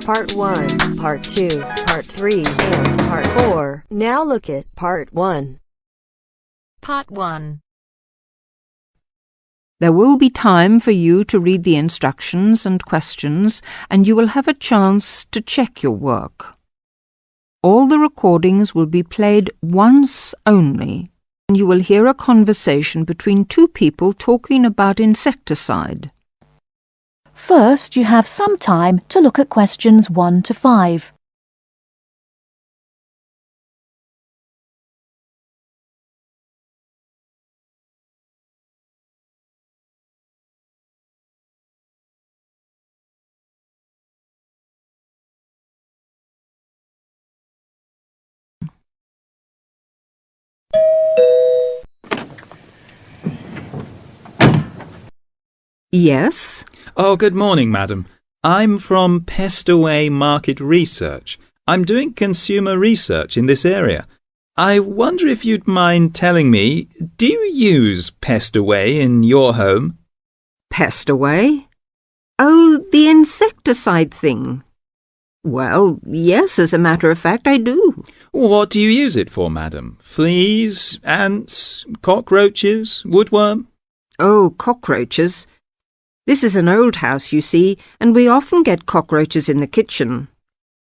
Part 1, Part 2, Part 3, and Part 4. Now look at Part 1. Part 1. There will be time for you to read the instructions and questions, and you will have a chance to check your work. All the recordings will be played once only, and you will hear a conversation between two people talking about insecticide. First, you have some time to look at questions 1 to 5. Yes? Oh, good morning, madam. I'm from Pestaway Market Research. I'm doing consumer research in this area. I wonder if you'd mind telling me, do you use Pestaway in your home? Pestaway? Oh, the insecticide thing. Well, yes, as a matter of fact, I do. What do you use it for, madam? Fleas, ants, cockroaches, woodworm? Oh, cockroaches. This is an old house, you see, and we often get cockroaches in the kitchen.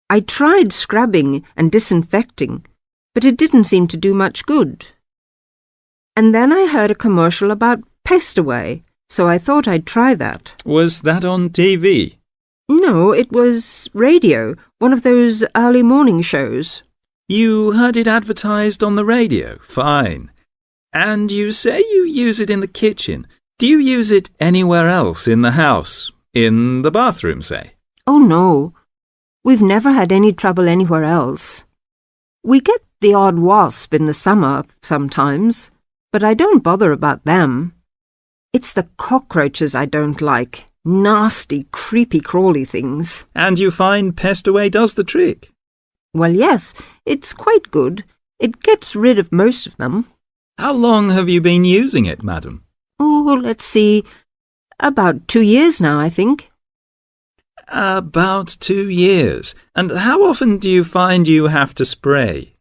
I tried scrubbing and disinfecting, but it didn't seem to do much good. And then I heard a commercial about Pestaway, so I thought I'd try that. Was that on TV? No, it was radio, one of those early morning shows. You heard it advertised on the radio? Fine. And you say you use it in the kitchen. Do you use it anywhere else in the house? In the bathroom, say? Oh, no. We've never had any trouble anywhere else. We get the odd wasp in the summer sometimes, but I don't bother about them. It's the cockroaches I don't like. Nasty, creepy, crawly things. And you find Pestaway does the trick? Well, yes, it's quite good. It gets rid of most of them. How long have you been using it, madam? Oh, let's see. About 2 years now, I think. About 2 years. And how often do you find you have to spray?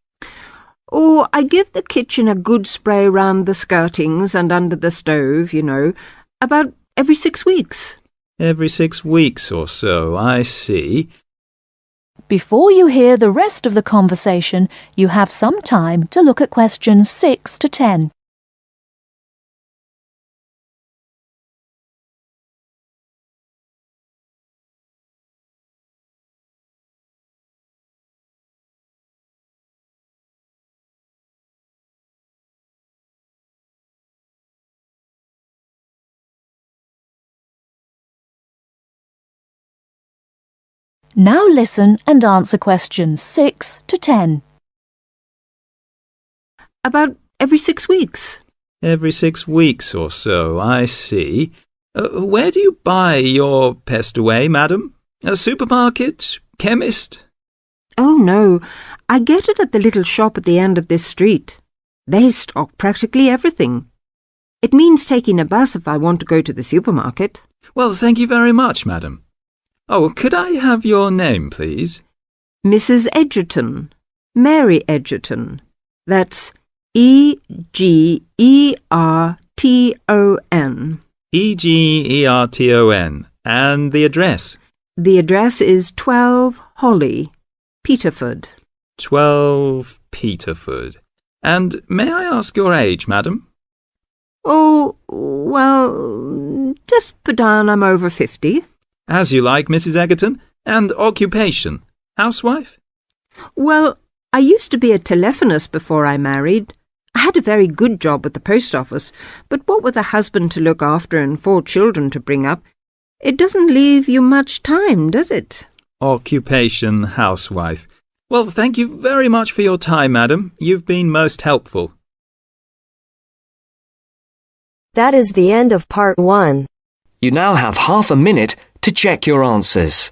Oh, I give the kitchen a good spray round the skirtings and under the stove, you know, about every 6 weeks. Every 6 weeks or so, I see. Before you hear the rest of the conversation, you have some time to look at questions 6 to 10. Now listen and answer questions 6 to 10. About every 6 weeks. Every 6 weeks or so, I see. Where do you buy your Pestaway, madam? A supermarket? Chemist? Oh, no. I get it at the little shop at the end of this street. They stock practically everything. It means taking a bus if I want to go to the supermarket. Well, thank you very much, madam. Oh, could I have your name, please? Mrs. Edgerton. Mary Edgerton. That's E-G-E-R-T-O-N. E-G-E-R-T-O-N. And the address? The address is 12 Holly, Peterford. 12 Peterford. And may I ask your age, madam? Oh, well, just put down I'm over 50. As you like, Mrs. Egerton. And occupation? Housewife? Well, I used to be a telephonist before I married. I had a very good job at the post office, but what with a husband to look after and 4 children to bring up, it doesn't leave you much time, does it? Occupation, housewife. Well, thank you very much for your time, madam. You've been most helpful. That is the end of Part 1. You now have half a minute to check your answers.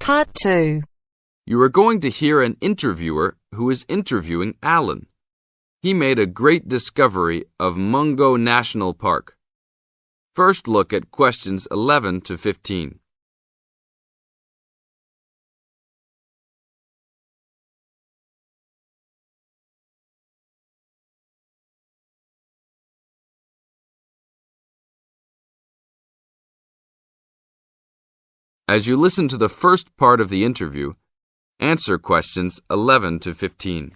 Part 2. You are going to hear an interviewer who is interviewing Alan. He made a great discovery of Mungo National Park. First, look at questions 11 to 15. As you listen to the first part of the interview, answer questions 11 to 15.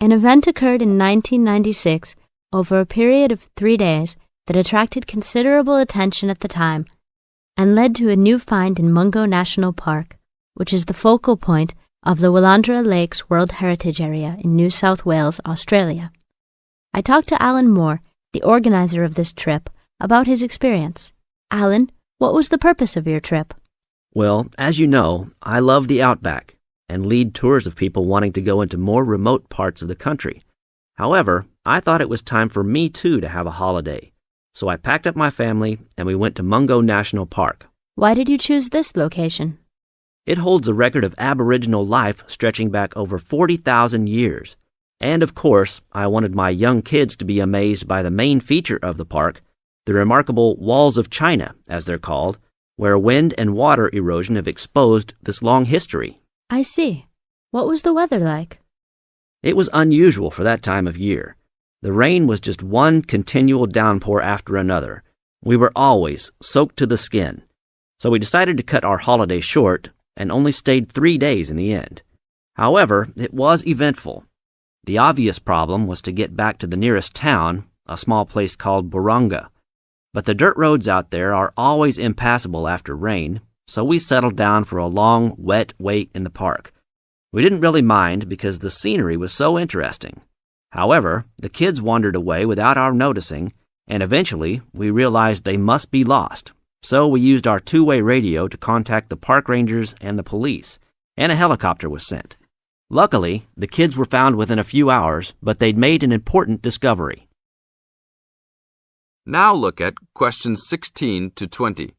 An event occurred in 1996 over a period of 3 days that attracted considerable attention at the time and led to a new find in Mungo National Park, which is the focal point of the Willandra Lakes World Heritage Area in New South Wales, Australia. I talked to Alan Moore, the organizer of this trip, about his experience. Alan, what was the purpose of your trip? Well, as you know, I love the outback and lead tours of people wanting to go into more remote parts of the country. However, I thought it was time for me too to have a holiday. So I packed up my family and we went to Mungo National Park. Why did you choose this location? It holds a record of Aboriginal life stretching back over 40,000 years. And of course, I wanted my young kids to be amazed by the main feature of the park, the remarkable Walls of China, as they're called, where wind and water erosion have exposed this long history. I see. What was the weather like? It was unusual for that time of year. The rain was just one continual downpour after another. We were always soaked to the skin. So we decided to cut our holiday short and only stayed 3 days in the end. However, it was eventful. The obvious problem was to get back to the nearest town, a small place called Burunga. But the dirt roads out there are always impassable after rain, so we settled down for a long, wet wait in the park. We didn't really mind because the scenery was so interesting. However, the kids wandered away without our noticing, and eventually we realized they must be lost. So we used our two-way radio to contact the park rangers and the police, and a helicopter was sent. Luckily, the kids were found within a few hours, but they'd made an important discovery. Now look at questions 16 to 20.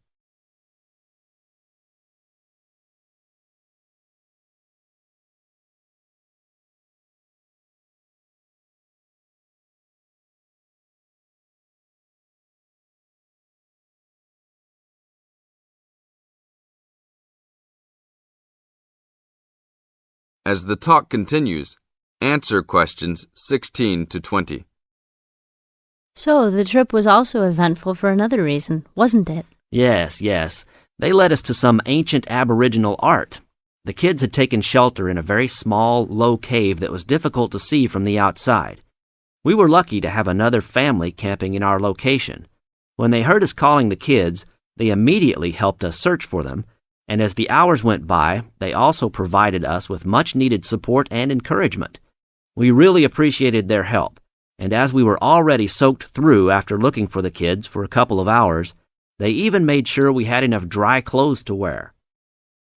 As the talk continues, answer questions 16 to 20. So, the trip was also eventful for another reason, wasn't it? Yes. They led us to some ancient Aboriginal art. The kids had taken shelter in a very small, low cave that was difficult to see from the outside. We were lucky to have another family camping in our location. When they heard us calling the kids, they immediately helped us search for them, and as the hours went by, they also provided us with much-needed support and encouragement. We really appreciated their help. And as we were already soaked through after looking for the kids for a couple of hours, they even made sure we had enough dry clothes to wear.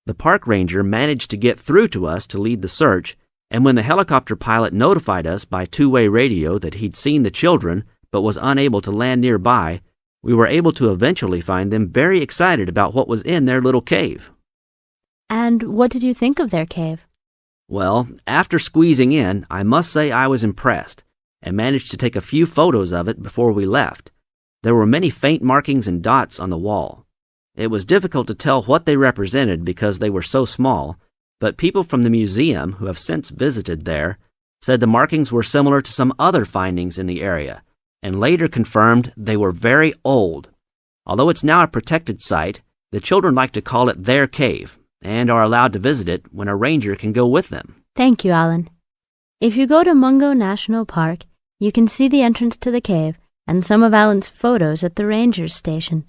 The park ranger managed to get through to us to lead the search, and when the helicopter pilot notified us by two-way radio that he'd seen the children but was unable to land nearby, we were able to eventually find them very excited about what was in their little cave. And what did you think of their cave? Well, after squeezing in, I must say I was impressed, and managed to take a few photos of it before we left. There were many faint markings and dots on the wall. It was difficult to tell what they represented because they were so small, but people from the museum who have since visited there said the markings were similar to some other findings in the area, and later confirmed they were very old. Although it's now a protected site, the children like to call it their cave, and are allowed to visit it when a ranger can go with them. Thank you, Alan. If you go to Mungo National Park, you can see the entrance to the cave and some of Alan's photos at the ranger's station.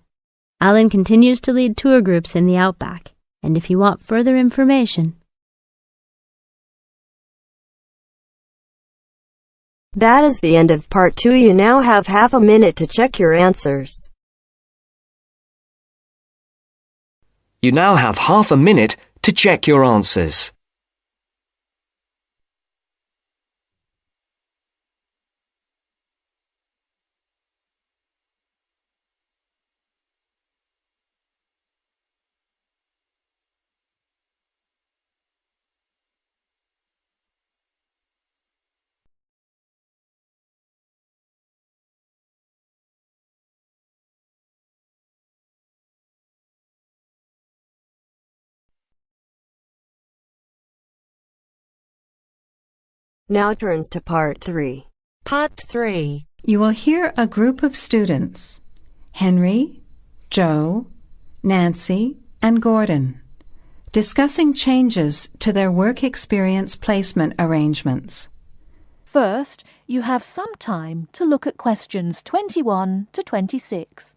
Alan continues to lead tour groups in the outback, and if you want further information... That is the end of part 2. You now have half a minute to check your answers. You now have half a minute to check your answers. Now turns to Part 3. Part 3. You will hear a group of students, Henry, Joe, Nancy, and Gordon, discussing changes to their work experience placement arrangements. First, you have some time to look at questions 21 to 26.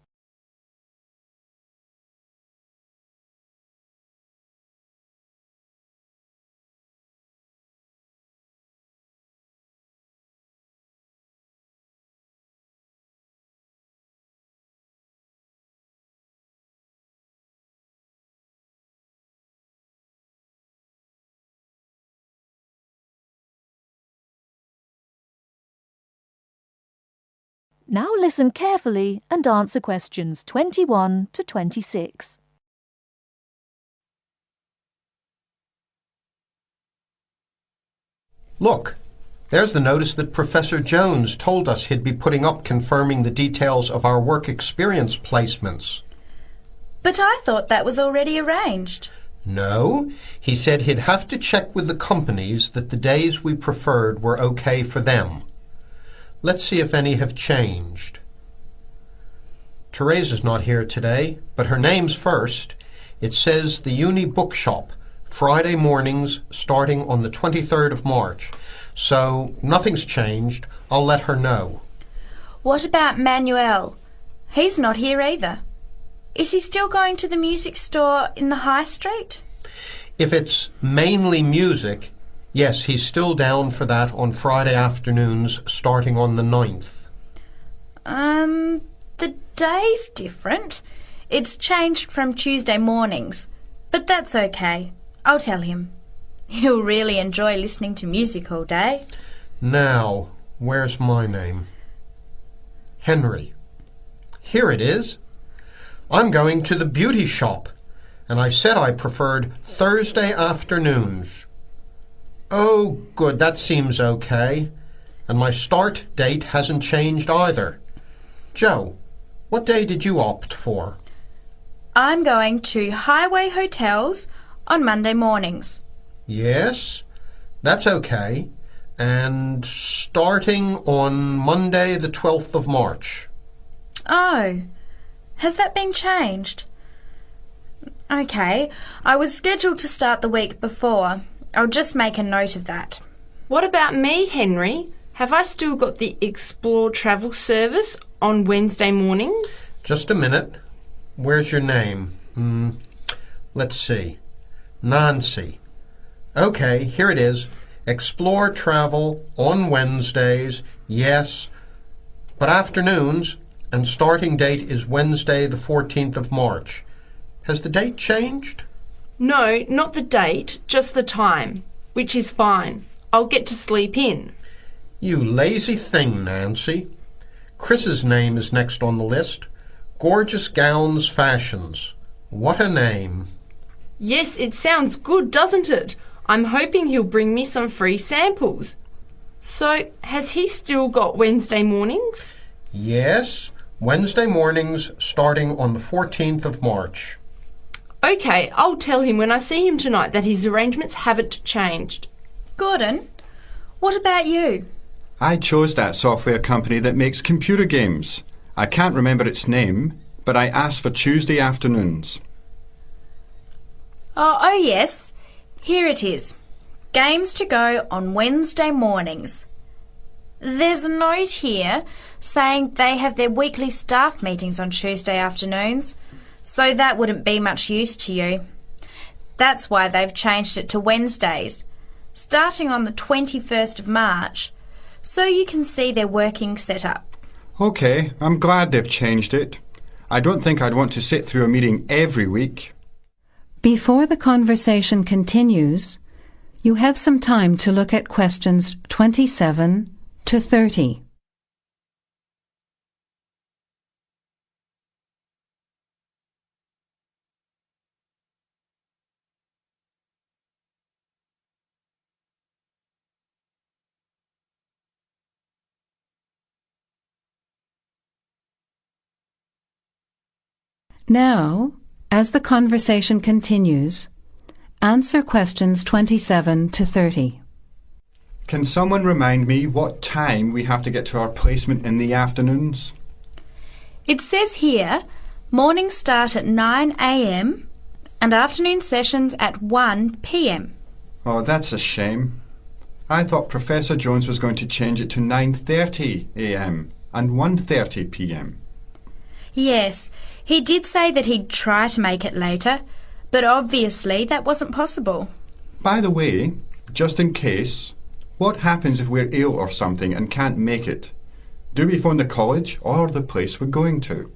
Now listen carefully and answer questions 21 to 26. Look, there's the notice that Professor Jones told us he'd be putting up confirming the details of our work experience placements. But I thought that was already arranged. No, he said he'd have to check with the companies that the days we preferred were okay for them. Let's see if any have changed. Teresa's not here today, but her name's first. It says the Uni Bookshop, Friday mornings starting on the 23rd of March. So nothing's changed. I'll let her know. What about Manuel? He's not here either. Is he still going to the music store in the High Street? If it's mainly music, yes, he's still down for that on Friday afternoons starting on the 9th. The day's different. It's changed from Tuesday mornings, but that's okay. I'll tell him. He'll really enjoy listening to music all day. Now, where's my name? Henry. Here it is. I'm going to the beauty shop, and I said I preferred Thursday afternoons. Oh, good, that seems okay. And my start date hasn't changed either. Joe, what day did you opt for? I'm going to Highway Hotels on Monday mornings. Yes, that's okay. And starting on Monday the 12th of March. Oh, has that been changed? Okay, I was scheduled to start the week before. I'll just make a note of that. What about me, Henry? Have I still got the Explore travel service on Wednesday mornings? Just a minute. Where's your name? Let's see. Nancy. Okay, here it is. Explore travel on Wednesdays, yes, but afternoons, and starting date is Wednesday the 14th of March. Has the date changed? No, not the date, just the time, which is fine. I'll get to sleep in. You lazy thing, Nancy. Chris's name is next on the list. Gorgeous Gowns Fashions. What a name. Yes, it sounds good, doesn't it? I'm hoping he'll bring me some free samples. So, has he still got Wednesday mornings? Yes, Wednesday mornings starting on the 14th of March. Okay, I'll tell him when I see him tonight that his arrangements haven't changed. Gordon, what about you? I chose that software company that makes computer games. I can't remember its name, but I asked for Tuesday afternoons. Oh, yes. Here it is. Games to go on Wednesday mornings. There's a note here saying they have their weekly staff meetings on Tuesday afternoons, so that wouldn't be much use to you. That's why they've changed it to Wednesdays, starting on the 21st of March, so you can see their working setup. OK, I'm glad they've changed it. I don't think I'd want to sit through a meeting every week. Before the conversation continues, you have some time to look at questions 27 to 30. Now, as the conversation continues, answer questions 27 to 30. Can someone remind me what time we have to get to our placement in the afternoons? It says here, mornings start at 9 a.m. and afternoon sessions at 1 p.m. Oh, that's a shame. I thought Professor Jones was going to change it to 9:30 a.m. and 1:30 p.m. Yes, he did say that he'd try to make it later, but obviously that wasn't possible. By the way, just in case, what happens if we're ill or something and can't make it? Do we phone the college or the place we're going to?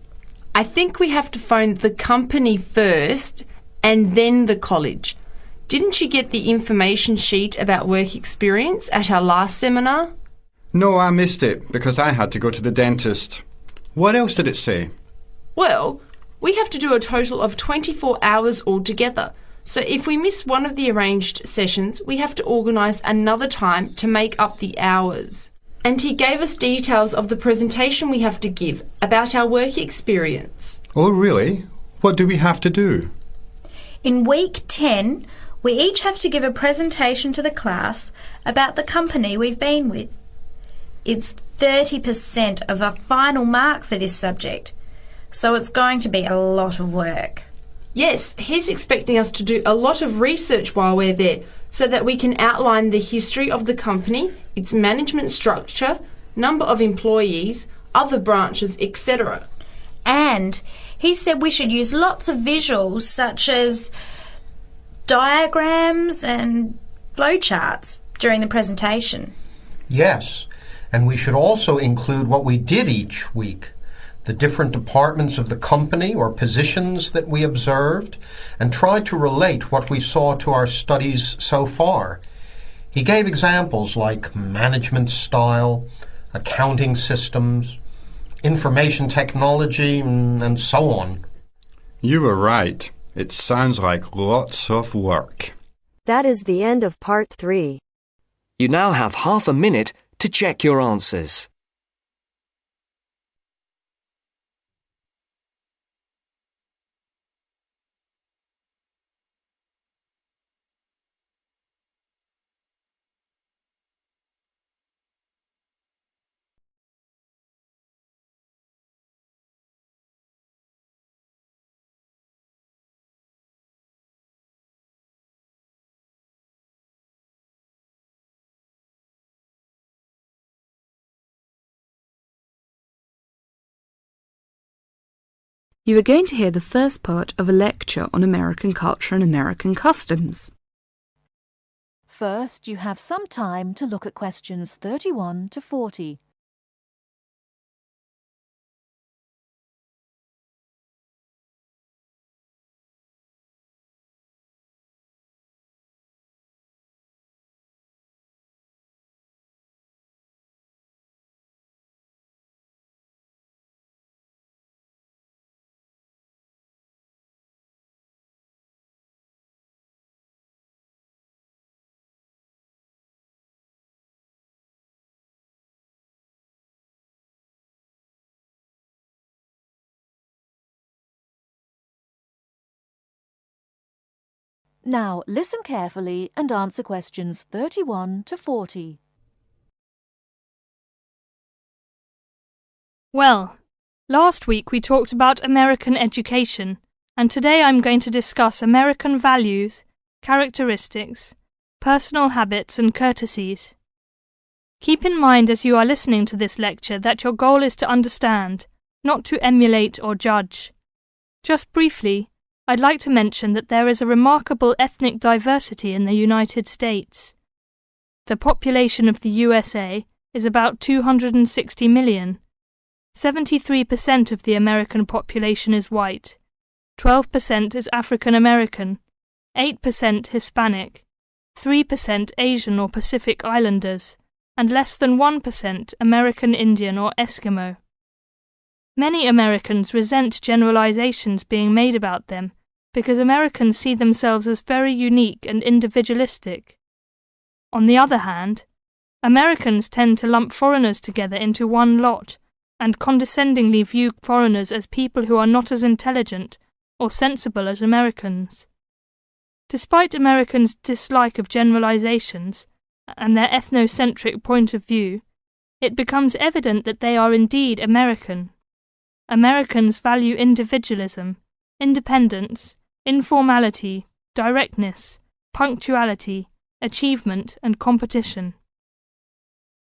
I think we have to phone the company first and then the college. Didn't you get the information sheet about work experience at our last seminar? No, I missed it because I had to go to the dentist. What else did it say? Well, we have to do a total of 24 hours altogether. So if we miss one of the arranged sessions, we have to organise another time to make up the hours. And he gave us details of the presentation we have to give about our work experience. Oh, really? What do we have to do? In week 10, we each have to give a presentation to the class about the company we've been with. It's 30% of our final mark for this subject, so it's going to be a lot of work. Yes, he's expecting us to do a lot of research while we're there so that we can outline the history of the company, its management structure, number of employees, other branches, etc. And he said we should use lots of visuals such as diagrams and flowcharts during the presentation. Yes, and we should also include what we did each week, the different departments of the company or positions that we observed, and try to relate what we saw to our studies so far. He gave examples like management style, accounting systems, information technology, and so on. You were right. It sounds like lots of work. That is the end of part 3. You now have half a minute to check your answers. You are going to hear the first part of a lecture on American culture and American customs. First, you have some time to look at questions 31 to 40. Now, listen carefully and answer questions 31 to 40. Well, last week we talked about American education, and today I'm going to discuss American values, characteristics, personal habits and courtesies. Keep in mind as you are listening to this lecture that your goal is to understand, not to emulate or judge. Just briefly, I'd like to mention that there is a remarkable ethnic diversity in the United States. The population of the USA is about 260 million. 73% of the American population is white, 12% is African American, 8% Hispanic, 3% Asian or Pacific Islanders, and less than 1% American Indian or Eskimo. Many Americans resent generalizations being made about them because Americans see themselves as very unique and individualistic. On the other hand, Americans tend to lump foreigners together into one lot and condescendingly view foreigners as people who are not as intelligent or sensible as Americans. Despite Americans' dislike of generalizations, and their ethnocentric point of view, it becomes evident that they are indeed American. Americans value individualism, independence, informality, directness, punctuality, achievement, and competition.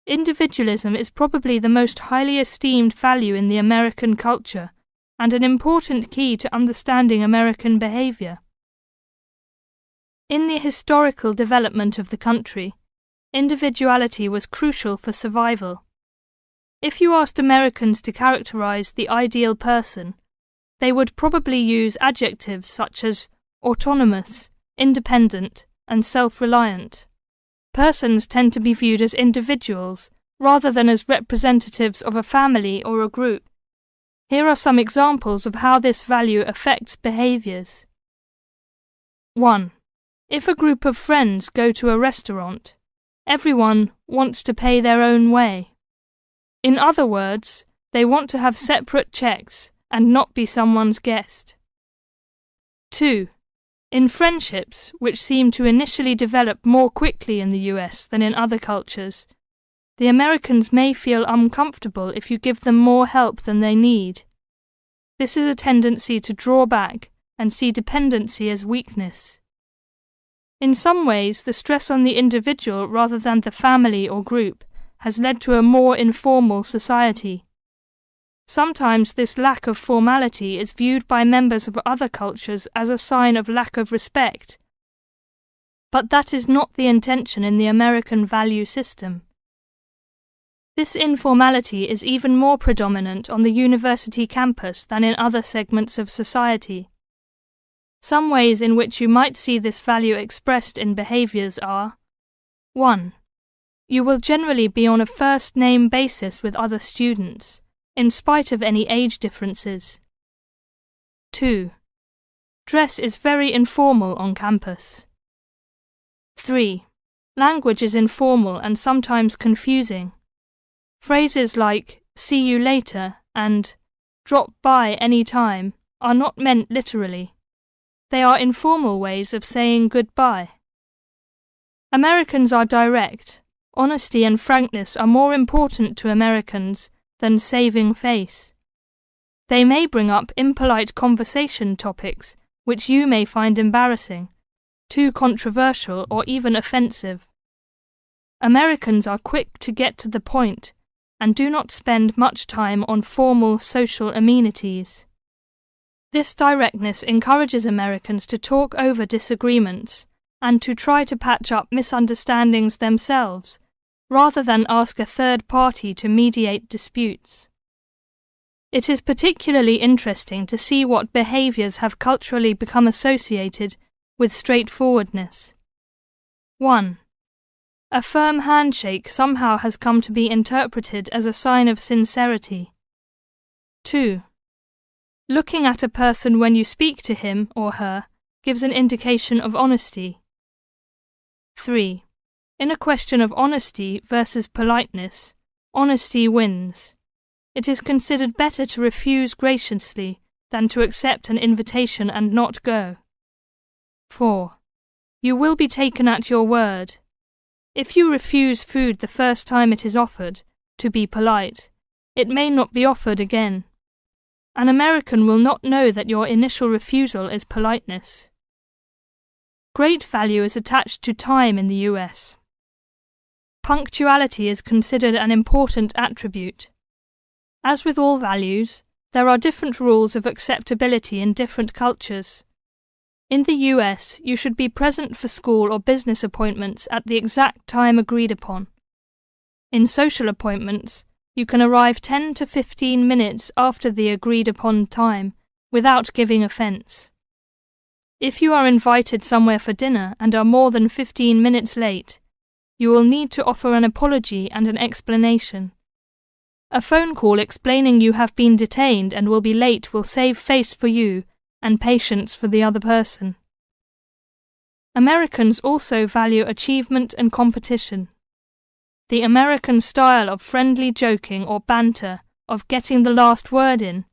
Individualism is probably the most highly esteemed value in the American culture and an important key to understanding American behavior. In the historical development of the country, individuality was crucial for survival. If you asked Americans to characterize the ideal person, they would probably use adjectives such as autonomous, independent, and self-reliant. Persons tend to be viewed as individuals rather than as representatives of a family or a group. Here are some examples of how this value affects behaviors. 1. If a group of friends go to a restaurant, everyone wants to pay their own way. In other words, they want to have separate checks and not be someone's guest. 2. In friendships, which seem to initially develop more quickly in the US than in other cultures, the Americans may feel uncomfortable if you give them more help than they need. This is a tendency to draw back and see dependency as weakness. In some ways, the stress on the individual rather than the family or group has led to a more informal society. Sometimes this lack of formality is viewed by members of other cultures as a sign of lack of respect. But that is not the intention in the American value system. This informality is even more predominant on the university campus than in other segments of society. Some ways in which you might see this value expressed in behaviors are: 1. You will generally be on a first-name basis with other students, in spite of any age differences. 2. Dress is very informal on campus. 3. Language is informal and sometimes confusing. Phrases like "see you later" and "drop by any time" are not meant literally. They are informal ways of saying goodbye. Americans are direct. Honesty and frankness are more important to Americans than saving face. They may bring up impolite conversation topics which you may find embarrassing, too controversial, or even offensive. Americans are quick to get to the point and do not spend much time on formal social amenities. This directness encourages Americans to talk over disagreements and to try to patch up misunderstandings themselves, rather than ask a third party to mediate disputes. It is particularly interesting to see what behaviors have culturally become associated with straightforwardness. 1. A firm handshake somehow has come to be interpreted as a sign of sincerity. 2. Looking at a person when you speak to him or her gives an indication of honesty. 3. In a question of honesty versus politeness, honesty wins. It is considered better to refuse graciously than to accept an invitation and not go. 4. You will be taken at your word. If you refuse food the first time it is offered, to be polite, it may not be offered again. An American will not know that your initial refusal is politeness. Great value is attached to time in the US. Punctuality is considered an important attribute. As with all values, there are different rules of acceptability in different cultures. In the US, you should be present for school or business appointments at the exact time agreed upon. In social appointments, you can arrive 10 to 15 minutes after the agreed upon time without giving offence. If you are invited somewhere for dinner and are more than 15 minutes late, you will need to offer an apology and an explanation. A phone call explaining you have been detained and will be late will save face for you and patience for the other person. Americans also value achievement and competition. The American style of friendly joking or banter, of getting the last word in,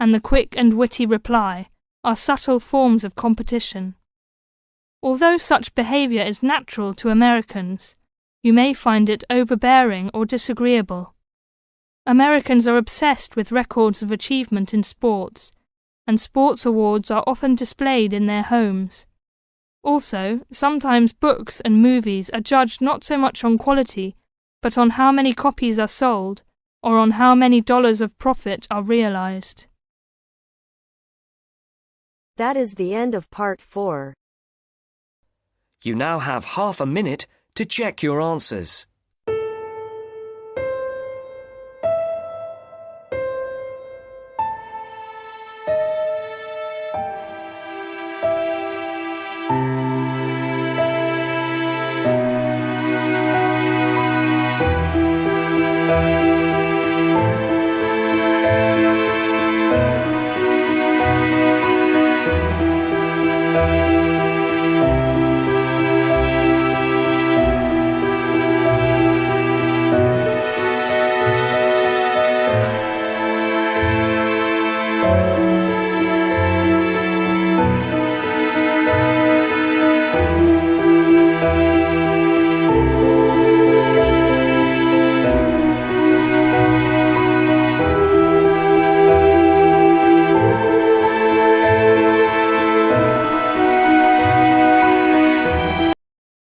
and the quick and witty reply are subtle forms of competition. Although such behavior is natural to Americans, You may find it overbearing or disagreeable. Americans are obsessed with records of achievement in sports, and sports awards are often displayed in their homes. Also, sometimes books and movies are judged not so much on quality, but on how many copies are sold, or on how many dollars of profit are realized. That is the end of part 4. You now have half a minute to check your answers.